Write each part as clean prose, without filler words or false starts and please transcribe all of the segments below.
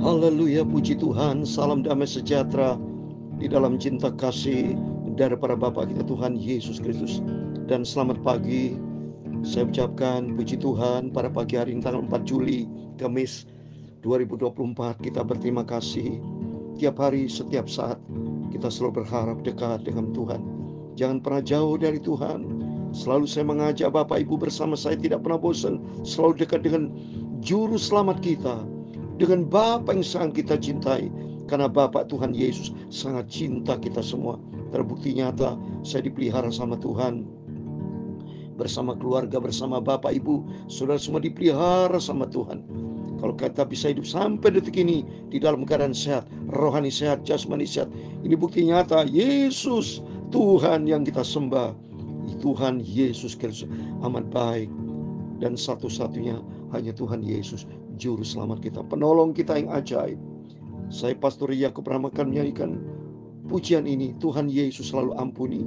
Haleluya, puji Tuhan. Salam damai sejahtera di dalam cinta kasih dari para Bapa kita Tuhan Yesus Kristus. Dan selamat pagi. Saya ucapkan puji Tuhan pada pagi hari ini tanggal 4 Juli Kamis 2024. Kita berterima kasih tiap hari, setiap saat kita selalu berharap dekat dengan Tuhan. Jangan pernah jauh dari Tuhan. Selalu saya mengajak Bapak Ibu bersama saya tidak pernah bosan, selalu dekat dengan Juru Selamat kita, dengan Bapa yang sangat kita cintai. Karena Bapa Tuhan Yesus sangat cinta kita semua. Terbukti nyata saya dipelihara sama Tuhan, bersama keluarga, bersama Bapak Ibu, saudara semua dipelihara sama Tuhan. Kalau kita bisa hidup sampai detik ini di dalam keadaan sehat, rohani sehat, jasmani sehat, ini bukti nyata Yesus Tuhan yang kita sembah. Tuhan Yesus Kristus amat baik, dan satu-satunya hanya Tuhan Yesus, Juru Selamat kita, penolong kita yang ajaib. Saya Pastor Yakub Ramakan menyanyikan pujian ini. Tuhan Yesus selalu ampuni.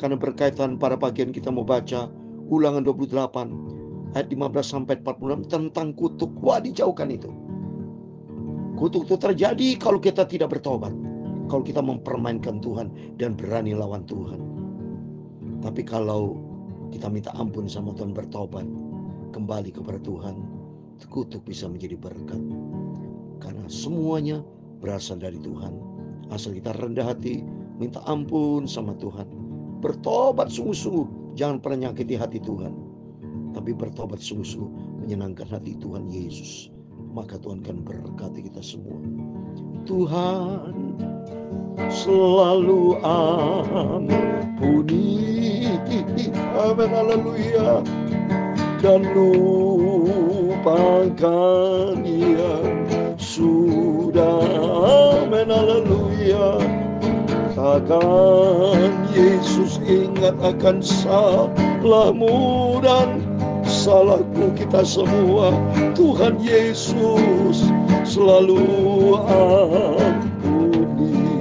Karena berkaitan pada bagian kita mau baca Ulangan 28 ayat 15-46 tentang kutuk. Wah, dijauhkan itu. Kutuk itu terjadi kalau kita tidak bertobat, kalau kita mempermainkan Tuhan dan berani lawan Tuhan. Tapi kalau kita minta ampun sama Tuhan, bertobat, kembali kepada Tuhan, kutuk bisa menjadi berkat. Karena semuanya berasal dari Tuhan. Asal kita rendah hati, minta ampun sama Tuhan, bertobat sungguh-sungguh. Jangan pernah nyakiti hati Tuhan, tapi bertobat sungguh-sungguh, menyenangkan hati Tuhan Yesus. Maka Tuhan akan berkati kita semua. Tuhan selalu ampuni, amin, haleluya, dan lupakan yang sudah, amin, haleluya. Takkan Yesus ingat akan salahmu dan salahku kita semua. Tuhan Yesus selalu ampuni,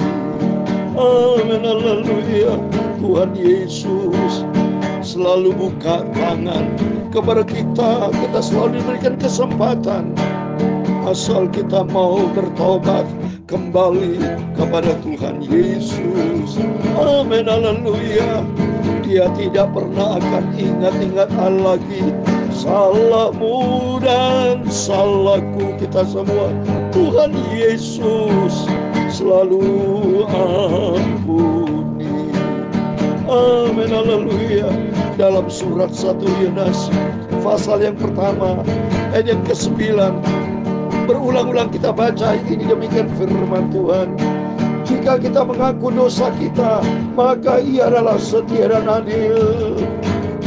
amin, haleluya. Tuhan Yesus selalu buka tangan kepada kita. Kita selalu diberikan kesempatan, asal kita mau bertobat, kembali kepada Tuhan Yesus, amin, haleluya. Dia tidak pernah akan ingat-ingat lagi salahmu dan salahku kita semua. Tuhan Yesus selalu ampuni, amin, haleluya. Dalam surat 1 Yohanes pasal yang pertama ayat yang ke-9, berulang-ulang kita baca ini, demikian firman Tuhan. Jika kita mengaku dosa kita, maka Ia adalah setia dan adil,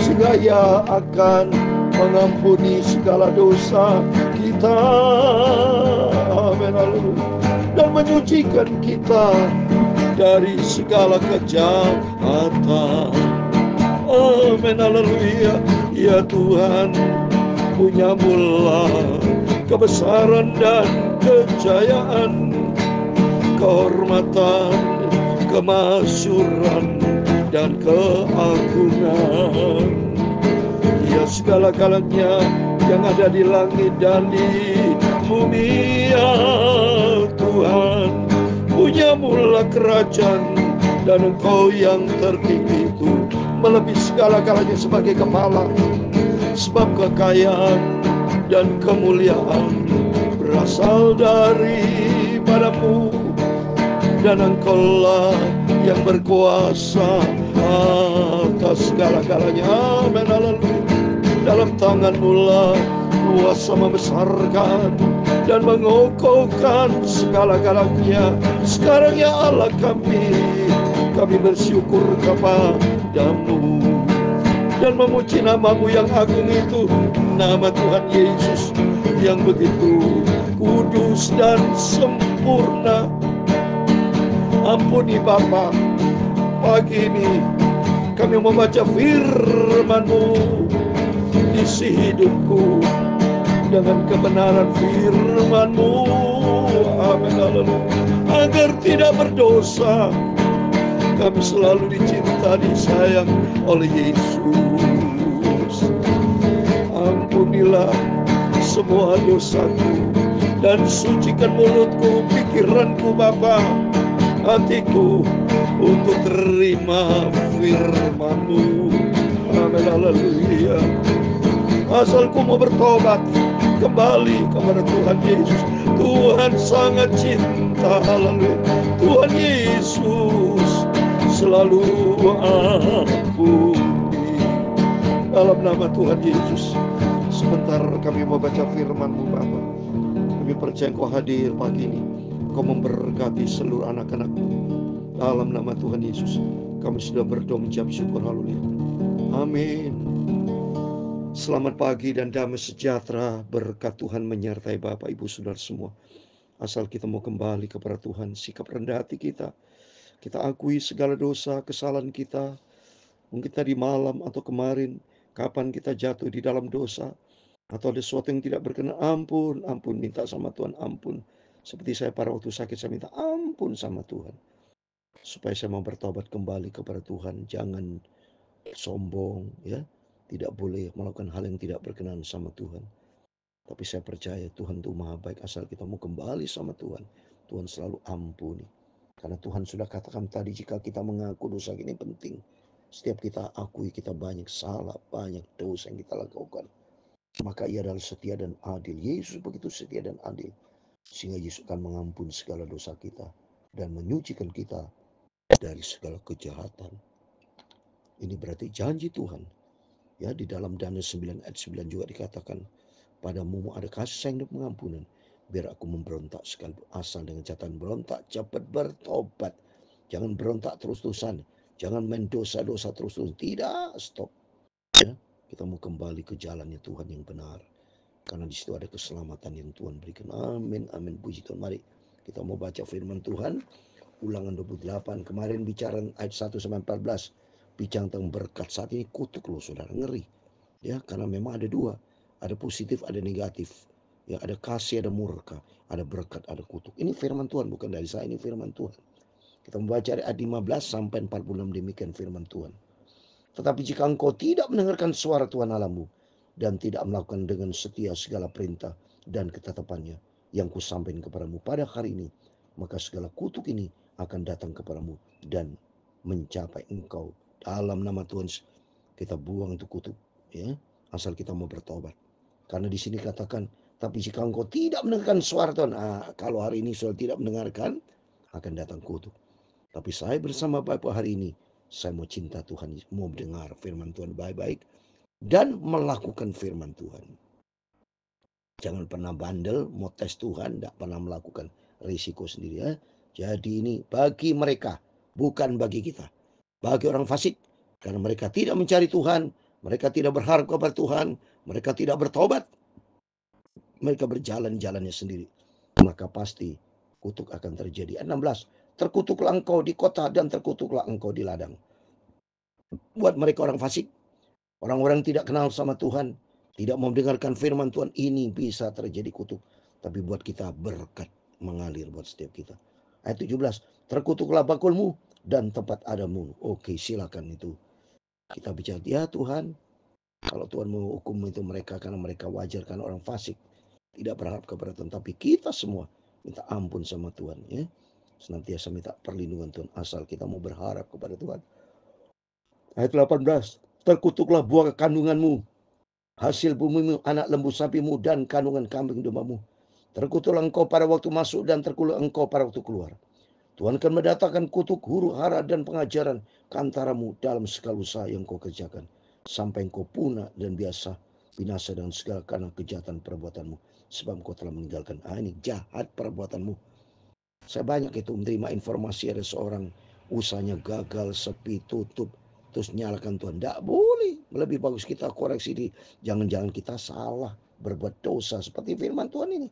sehingga Ia akan mengampuni segala dosa kita, amin, haleluya, dan menyucikan kita dari segala kejahatan, amin, haleluya. Ya Tuhan, punyamu-lah kebesaran dan kejayaan, kehormatan, kemasyuran, dan keagungan. Ya segala-galanya yang ada di langit dan di bumi, ya Tuhan, punyamu-lah kerajaan, dan Engkau yang tertinggi itu melebihi segala-galanya sebagai kepala. Sebab kekayaan dan kemuliaan berasal daripadamu, dan Engkaulah yang berkuasa atas segala-galanya, amin, haleluya. Dalam tangan-Mu-lah kuasa membesarkan dan mengokohkan segala-galanya. Sekarang ya Allah kami bersyukur kepada-Mu dan memuji nama-Mu yang agung itu, nama Tuhan Yesus yang begitu kudus dan sempurna. Ampuni Bapa, pagi ini kami membaca firman-Mu, isi hidupku dengan kebenaran firman-Mu, amin, haleluya, agar tidak berdosa. Kami selalu dicinta, disayang oleh Yesus. Ampunilah semua dosaku, dan sucikan mulutku, pikiranku Bapa, hatiku untuk terima firman-Mu. Amin, haleluya. Asalku mau bertobat kembali kepada Tuhan Yesus. Tuhan sangat cinta, haleluya. Tuhan Yesus selalu ampuni. Dalam nama Tuhan Yesus, sebentar kami mau baca firman-Mu Bapa. Kami percaya Engkau hadir pagi ini. Engkau memberkati seluruh anak-anak-Mu. Dalam nama Tuhan Yesus, kami sudah berdoa mengucap syukur, haleluya. Amin. Selamat pagi dan damai sejahtera, berkat Tuhan menyertai Bapak Ibu Saudara semua. Asal kita mau kembali kepada Tuhan, sikap rendah hati kita akui segala dosa, kesalahan kita. Mungkin tadi malam atau kemarin, kapan kita jatuh di dalam dosa, atau ada sesuatu yang tidak berkenan, ampun, minta sama Tuhan, ampun. Seperti saya pada waktu sakit, saya minta ampun sama Tuhan. Supaya saya mau bertobat kembali kepada Tuhan, jangan sombong, ya. Tidak boleh melakukan hal yang tidak berkenan sama Tuhan. Tapi saya percaya Tuhan itu maha baik, asal kita mau kembali sama Tuhan. Tuhan selalu ampuni. Karena Tuhan sudah katakan tadi, jika kita mengaku dosa ini penting. Setiap kita akui kita banyak salah, banyak dosa yang kita lakukan. Maka ia adalah setia dan adil. Yesus begitu setia dan adil. Sehingga Yesus akan mengampuni segala dosa kita. Dan menyucikan kita dari segala kejahatan. Ini berarti janji Tuhan. Ya, di dalam Daniel 9 ayat 9 juga dikatakan, padamu ada kasih sayang dan pengampunan, biar aku memberontak sekali. Asal dengan catatan berontak, cepat bertobat. Jangan berontak terus-terusan. Jangan main dosa-dosa terus-terusan. Tidak, stop. Ya, kita mau kembali ke jalannya Tuhan yang benar. Karena di situ ada keselamatan yang Tuhan berikan. Amin, amin. Puji Tuhan. Mari kita mau baca firman Tuhan. Ulangan 28. Kemarin bicara ayat 1 sampai 14. Bicara tentang berkat. Saat ini kutuk loh saudara, ngeri. Ya, karena memang ada dua. Ada positif, ada negatif. Ya, ada kasih, ada murka, ada berkat, ada kutuk. Ini firman Tuhan, bukan dari saya, ini firman Tuhan. Kita membaca ayat 15 sampai 46, demikian firman Tuhan. Tetapi jika engkau tidak mendengarkan suara Tuhan Allahmu dan tidak melakukan dengan setia segala perintah dan ketetapannya yang kusampaikan kepadamu pada hari ini, maka segala kutuk ini akan datang kepadamu dan mencapai engkau. Dalam nama Tuhan kita buang itu kutuk, ya, asal kita mau bertobat. Karena di sini katakan, tapi jika engkau tidak mendengarkan suara Tuhan, kalau hari ini sudah tidak mendengarkan, akan datang kutuk. Tapi saya bersama Bapak hari ini, saya mau cinta Tuhan, mau mendengar firman Tuhan baik-baik dan melakukan firman Tuhan. Jangan pernah bandel, mau tes Tuhan, tidak pernah melakukan, risiko sendiri, ya. Jadi ini bagi mereka, bukan bagi kita. Bagi orang fasik, karena mereka tidak mencari Tuhan, mereka tidak berharap kepada Tuhan, mereka tidak bertobat, mereka berjalan-jalannya sendiri, maka pasti kutuk akan terjadi. 16. Terkutuklah engkau di kota dan terkutuklah engkau di ladang. Buat mereka orang fasik, orang-orang tidak kenal sama Tuhan, tidak mau mendengarkan firman Tuhan, ini bisa terjadi kutuk. Tapi buat kita berkat mengalir buat setiap kita. Ayat 17. Terkutuklah bakulmu dan tempat adamu. Oke, silakan itu. Kita bicara, ya Tuhan, kalau Tuhan mau hukum itu mereka karena mereka wajar, karena orang fasik tidak berharap kepada Tuhan. Tapi kita semua minta ampun sama Tuhan, ya. Senantiasa minta perlindungan Tuhan, asal kita mau berharap kepada Tuhan. Ayat 18. Terkutuklah buah kandunganmu, hasil bumimu, anak lembu sapimu, dan kandungan kambing dombamu. Terkutuklah engkau pada waktu masuk dan terkutuk engkau pada waktu keluar. Tuhan akan mendatangkan kutuk, huru hara, dan pengajaran ke antaramu dalam segala usaha yang kau kerjakan, sampai engkau punah dan binasa dengan segala karena kejahatan perbuatanmu, sebab engkau telah meninggalkan. Ini jahat perbuatanmu. Saya banyak itu menerima informasi ada seorang usahanya gagal, sepi, tutup, terus nyalakan Tuhan. Tidak boleh. Lebih bagus kita koreksi di jangan-jangan kita salah, berbuat dosa seperti firman Tuhan ini.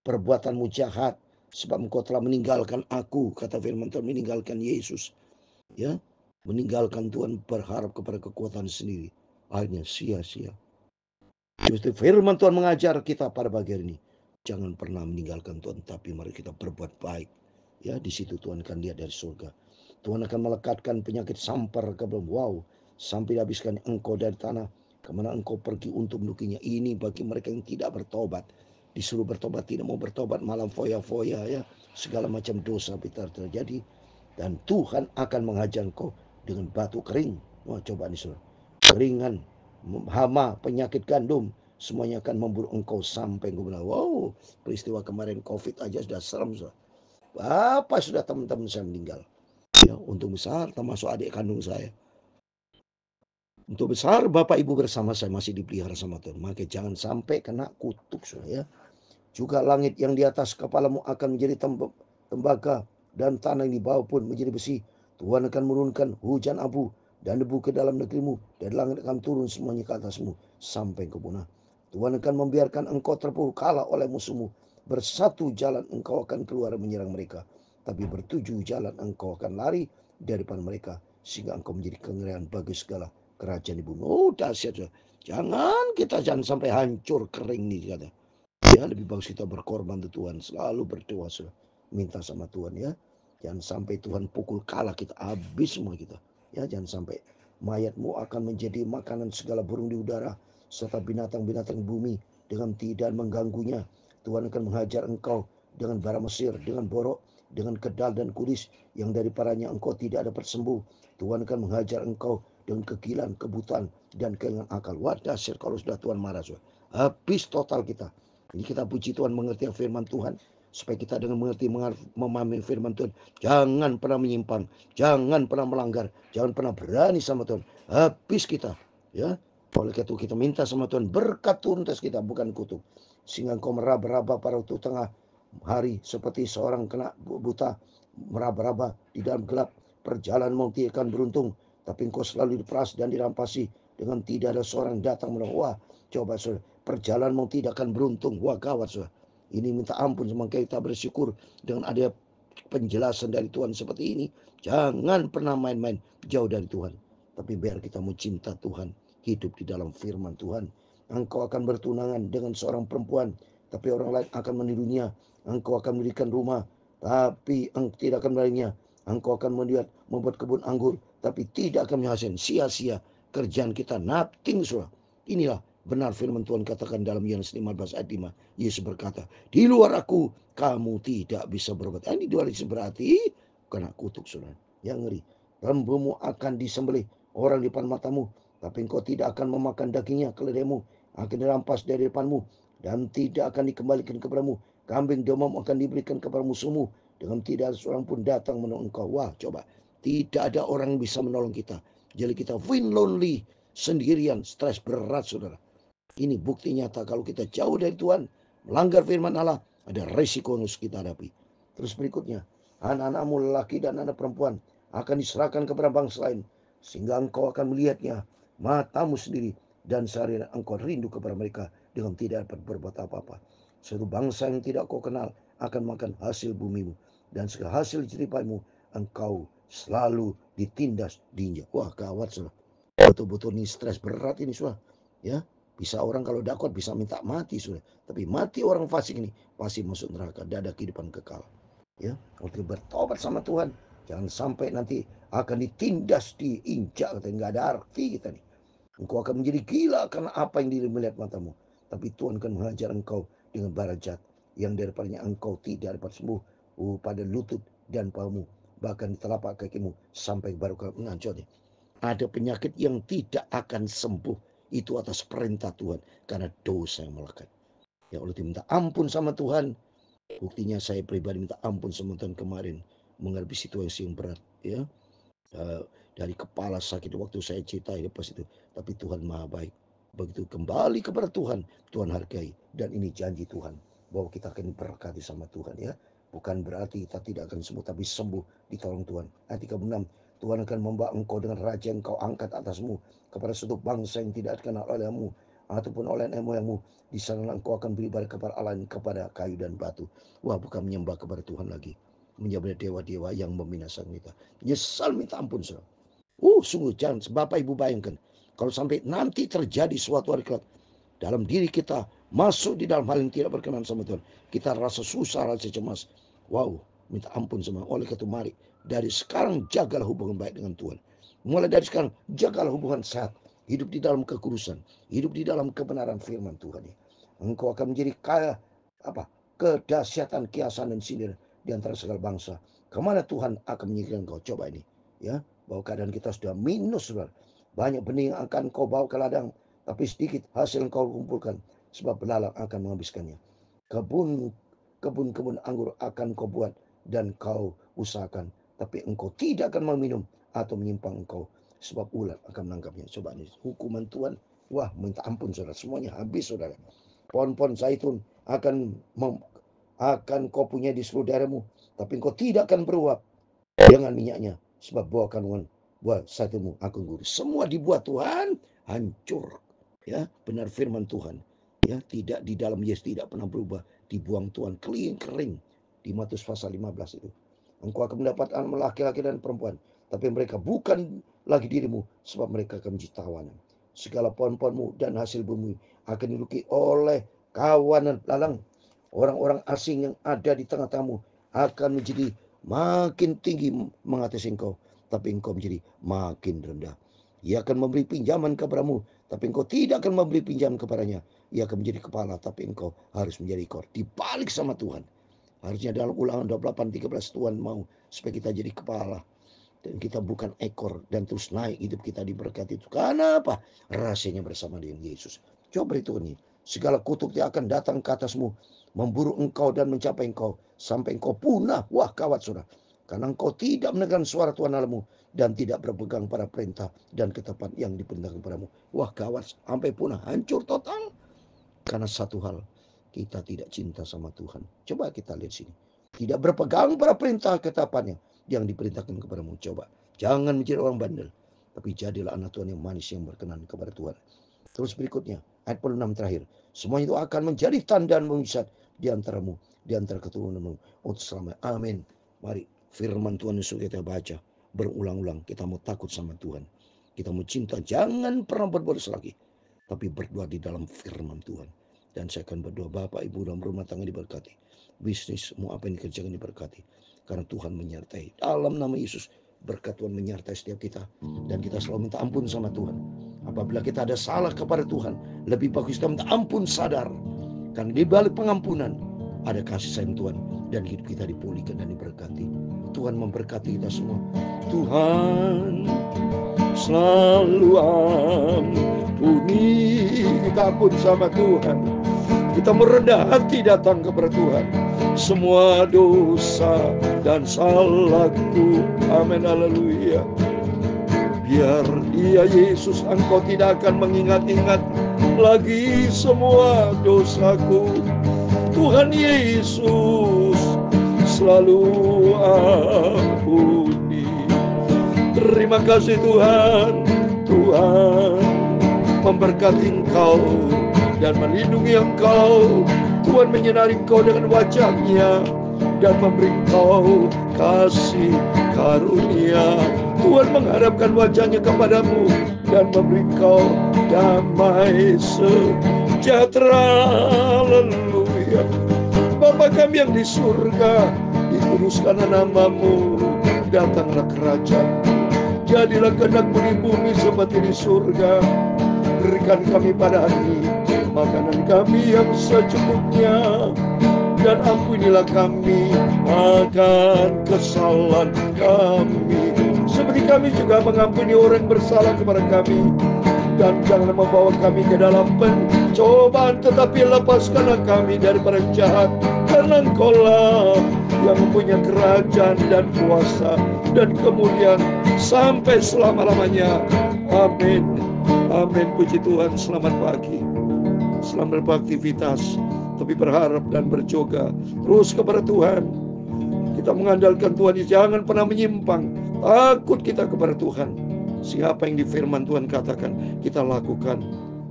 Perbuatanmu jahat, sebab engkau telah meninggalkan aku, kata firman Tuhan, meninggalkan Yesus, ya, meninggalkan Tuhan, berharap kepada kekuatan sendiri, akhirnya sia-sia. Justru firman Tuhan mengajar kita pada bagian ini, jangan pernah meninggalkan Tuhan, tapi mari kita berbuat baik, ya. Di situ Tuhan akan lihat dari surga. Tuhan akan melekatkan penyakit sampar ke belum, wow, sampai habiskan engkau dari tanah kemana engkau pergi untuk mendudukinya. Ini bagi mereka yang tidak bertobat, disuruh bertobat tidak mau bertobat, malam foya-foya ya, segala macam dosa terjadi, dan Tuhan akan menghajar engkau dengan batu kering. Wah, coba nih saudara, keringan, hama, penyakit gandum, semuanya akan memburu engkau sampai engkau bilang, wow, peristiwa kemarin COVID aja sudah serem saudara. Apa sudah teman-teman saya meninggal? Ya, untung besar termasuk adik kandung saya. Untuk besar Bapak Ibu bersama saya masih dipelihara sama Tuhan. Maka jangan sampai kena kutuk saudara ya. Juga langit yang di atas kepalamu akan menjadi tembaga, dan tanah yang di bawah pun menjadi besi. Tuhan akan menurunkan hujan abu dan debu ke dalam negerimu, dan langit akan turun semuanya ke atasmu sampai engkau punah. Tuhan akan membiarkan engkau terpuruk kalah oleh musuhmu. Bersatu jalan engkau akan keluar menyerang mereka, tapi bertujuh jalan engkau akan lari daripada mereka, sehingga engkau menjadi kengerian bagi segala kerajaan di bumi. Oh, dahsyat. Jangan sampai hancur kering nih kata. Ya, lebih bagus kita berkorban untuk Tuhan, selalu berdoa, minta sama Tuhan ya. Jangan sampai Tuhan pukul kalah kita, habis semua kita. Ya, jangan sampai mayatmu akan menjadi makanan segala burung di udara serta binatang-binatang bumi dengan tidak mengganggunya. Tuhan akan menghajar engkau dengan bara Mesir, dengan borok, dengan kedal dan kudis yang daripadanya engkau tidak dapat sembuh. Tuhan akan menghajar engkau dengan kegilaan, kebutaan, dan kehilangan akal. Wadah, kalau sudah Tuhan marah, habis total kita. Jadi kita puji Tuhan, mengerti firman Tuhan, supaya kita dengan mengerti memahami firman Tuhan, jangan pernah menyimpang, jangan pernah melanggar, jangan pernah berani sama Tuhan. Habis kita, ya. Oleh itu kita minta sama Tuhan berkat turun atas kita, bukan kutuk, sehingga engkau meraba-raba pada waktu tengah hari seperti seorang kena buta, meraba-raba di dalam gelap. Perjalananmu tidak akan beruntung, tapi engkau selalu diperas dan dirampasi dengan tidak ada seorang datang menolong. Wah, coba saudara, perjalananmu tidak akan beruntung. Wah, gawat saudara. Ini minta ampun, semakin kita bersyukur dengan ada penjelasan dari Tuhan seperti ini. Jangan pernah main-main jauh dari Tuhan, tapi biar kita mau cinta Tuhan, hidup di dalam firman Tuhan. Engkau akan bertunangan dengan seorang perempuan, tapi orang lain akan menirunya. Engkau akan mendirikan rumah, tapi tidak akan melainnya. Engkau akan membuat kebun anggur, tapi tidak akan menghasilkan. Sia-sia kerjaan kita, nothing saudara. Inilah benar firman Tuhan katakan dalam Yohanes 15 ayat 5. Yesus berkata, di luar aku kamu tidak bisa berbuat. Ini di luar berarti kena kutuk saudara. Yang ngeri. Lembumu akan disembelih orang di depan matamu, tapi engkau tidak akan memakan dagingnya. Keledaimu akan dirampas dari depanmu dan tidak akan dikembalikan kepadamu. Kambing domamu akan diberikan kepada musuhmu, dengan tidak ada seorang pun datang menolong engkau. Wah, coba. Tidak ada orang yang bisa menolong kita. Jadi kita feel lonely, sendirian, stres berat saudara. Ini bukti nyata kalau kita jauh dari Tuhan, melanggar firman Allah, ada resiko yang harus kita hadapi. Terus berikutnya, anak-anakmu lelaki dan anak perempuan akan diserahkan kepada bangsa lain, sehingga engkau akan melihatnya matamu sendiri, dan sehari engkau rindu kepada mereka dengan tidak dapat berbuat apa-apa. Suatu bangsa yang tidak kau kenal akan makan hasil bumimu, dan segala hasil jeripaimu engkau selalu ditindas, diinjak. Wah, gawat saudara. Betul-betul ini stres berat ini saudara. Ya, bisa orang kalau dakwah bisa minta mati sudah, tapi mati orang fasik ini pasti masuk neraka, tidak ada kehidupan kekal. Ya, waktu bertobat sama Tuhan, jangan sampai nanti akan ditindas, diinjak, kata nggak ada arti kita nih. Engkau akan menjadi gila karena apa yang diri melihat matamu, tapi Tuhan akan menghajar engkau dengan bara jahat yang daripadanya engkau tidak dapat sembuh pada lutut dan pahamu, bahkan di telapak kakimu sampai baru kau mengancurnya. Ada penyakit yang tidak akan sembuh, itu atas perintah Tuhan, karena dosa yang melekat. Ya Allah, minta ampun sama Tuhan. Buktinya saya pribadi minta ampun sama Tuhan kemarin menghadapi situasi yang berat. Ya, dari kepala sakit waktu saya cerita lepas itu. Tapi Tuhan maha baik. Begitu kembali kepada Tuhan, Tuhan hargai. Dan ini janji Tuhan, bahwa kita akan diberkati sama Tuhan ya. Bukan berarti kita tidak akan sembuh, tapi sembuh ditolong Tuhan. Ayat 36, Tuhan akan membawa engkau dengan raja yang kau angkat atasmu kepada suatu bangsa yang tidak dikenal olehmu ataupun oleh nenek moyangmu. Di sana engkau akan beribadah kepada Allah, kepada kayu dan batu. Wah, bukan menyembah kepada Tuhan lagi, menyembah dewa-dewa yang membinasakan kita. Nyesal minta ampun saudara. Sungguh jangan Bapak Ibu bayangkan, kalau sampai nanti terjadi suatu hari kelak dalam diri kita masuk di dalam hal yang tidak berkenan sama Tuhan, kita rasa susah, rasa cemas. Wow, minta ampun sama. Oleh karena itu mari dari sekarang jagalah hubungan baik dengan Tuhan. Mulai dari sekarang jagalah hubungan sehat, hidup di dalam kekudusan, hidup di dalam kebenaran firman Tuhan. Engkau akan menjadi kaya kedahsyatan, kiasan dan sindir di antara segala bangsa. Kemana Tuhan akan menyingkirkan kau? Coba ini, ya, bahwa keadaan kita sudah minus, saudara. Banyak benih yang akan kau bawa ke ladang, tapi sedikit hasil yang kau kumpulkan, sebab belalang akan menghabiskannya. Kebun anggur akan kau buat dan kau usahakan, tapi engkau tidak akan meminum atau menyimpang engkau, sebab ular akan menangkapnya. Coba ini hukuman Tuhan. Wah, minta ampun saudara, semuanya habis saudara. Pohon-pohon zaitun akan kau punya di seluruh daerahmu, tapi engkau tidak akan beruap dengan minyaknya, sebab buah zaitun akan gugur. Semua dibuat Tuhan hancur. Ya, benar firman Tuhan. Ya, tidak di dalam Yesus tidak pernah berubah, dibuang Tuhan kering. Di Matius pasal 15 itu. Engkau akan mendapat anak laki-laki dan perempuan, tapi mereka bukan lagi dirimu, sebab mereka akan menjadi tawanan. Segala pohon-pohonmu dan hasil bumi akan diduduki oleh kawanan lalang. Orang-orang asing yang ada di tengah-tengahmu akan menjadi makin tinggi mengatasi engkau, tapi engkau menjadi makin rendah. Ia akan memberi pinjaman kepadamu, tapi engkau tidak akan memberi pinjaman kepadanya. Ia akan menjadi kepala, tapi engkau harus menjadi ekor. Dibalik sama Tuhan. Harusnya dalam Ulangan 28:13 Tuhan mau supaya kita jadi kepala dan kita bukan ekor, dan terus naik hidup kita diberkati itu. Karena apa? Rahasianya bersama dengan Yesus. Coba beritahu ini, segala kutuk yang akan datang ke atasmu, memburu engkau dan mencapai engkau sampai engkau punah. Wah, kawat saudara, karena engkau tidak mendengarkan suara Tuhan Allahmu dan tidak berpegang pada perintah dan ketetapan yang diperintahkan padamu. Wah, kawat sampai punah, hancur total. Karena satu hal, kita tidak cinta sama Tuhan. Coba kita lihat sini. Tidak berpegang pada perintah ketetapannya yang diperintahkan kepadamu. Coba, jangan menjadi orang bandel, tapi jadilah anak Tuhan yang manis, yang berkenan kepada Tuhan. Terus berikutnya, ayat 46 terakhir. Semua itu akan menjadi tanda dan mujizat di antaramu, di antara keturunanmu, untuk selamanya. Amin. Mari firman Tuhan yang sudah kita baca berulang-ulang. Kita mau takut sama Tuhan. Kita mau cinta, jangan pernah berbuat lagi, tapi berdoa di dalam firman Tuhan. Dan saya akan berdoa, Bapak Ibu dalam rumah tangga diberkati, bisnismu apa yang dikerjakan diberkati, karena Tuhan menyertai. Dalam nama Yesus, berkat Tuhan menyertai setiap kita, dan kita selalu minta ampun sama Tuhan. Apabila kita ada salah kepada Tuhan, lebih bagus kita minta ampun sadar, karena di balik pengampunan ada kasih sayang Tuhan, dan hidup kita dipulihkan dan diberkati. Tuhan memberkati kita semua. Tuhan selalu ampuni. Kita ampun sama Tuhan. Kita merendah hati datang kepada Tuhan. Semua dosa dan salahku, amin, haleluya. Biar Dia Yesus, engkau tidak akan mengingat-ingat lagi semua dosaku. Tuhan Yesus selalu ampuni. Terima kasih Tuhan. Tuhan memberkati engkau dan melindungi engkau. Tuhan menyinari engkau dengan wajah-Nya dan memberi engkau kasih karunia. Tuhan mengharapkan wajah-Nya kepadamu dan memberi engkau damai sejahtera. Haleluya. Bapa kami yang di surga, dikuduskanlah nama-Mu, datanglah kerajaan-Mu, jadilah kehendak-Mu di bumi seperti di surga. Berikan kami pada hari ini makanan kami yang secukupnya, dan ampunilah kami akan kesalahan kami, seperti kami juga mengampuni orang yang bersalah kepada kami. Dan janganlah membawa kami ke dalam pencobaan, tetapi lepaskanlah kami daripada jahat, karena Engkau-lah yang mempunyai kerajaan dan kuasa dan kemuliaan sampai selama-lamanya. Amin. Amin. Puji Tuhan. Selamat pagi. Selamat beraktivitas, tapi berharap dan berjoga terus kepada Tuhan. Kita mengandalkan Tuhan, jangan pernah menyimpang. Takut kita kepada Tuhan, siapa yang di firman Tuhan katakan kita lakukan.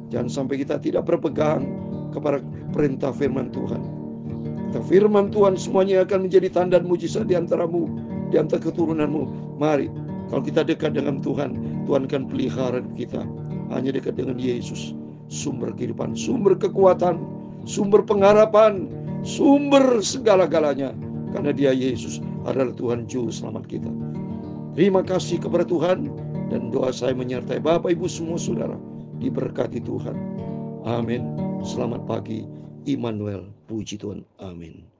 Jangan sampai kita tidak berpegang kepada perintah firman Tuhan. Kata firman Tuhan, semuanya akan menjadi tanda dan mujizat di antaramu, di antara keturunanmu. Mari, kalau kita dekat dengan Tuhan, Tuhan akan pelihara kita. Hanya dekat dengan Yesus, sumber kehidupan, sumber kekuatan, sumber pengharapan, sumber segala-galanya. Karena Dia Yesus adalah Tuhan Juru Selamat kita. Terima kasih kepada Tuhan, dan doa saya menyertai Bapak Ibu semua saudara, diberkati Tuhan. Amin. Selamat pagi. Immanuel. Puji Tuhan. Amin.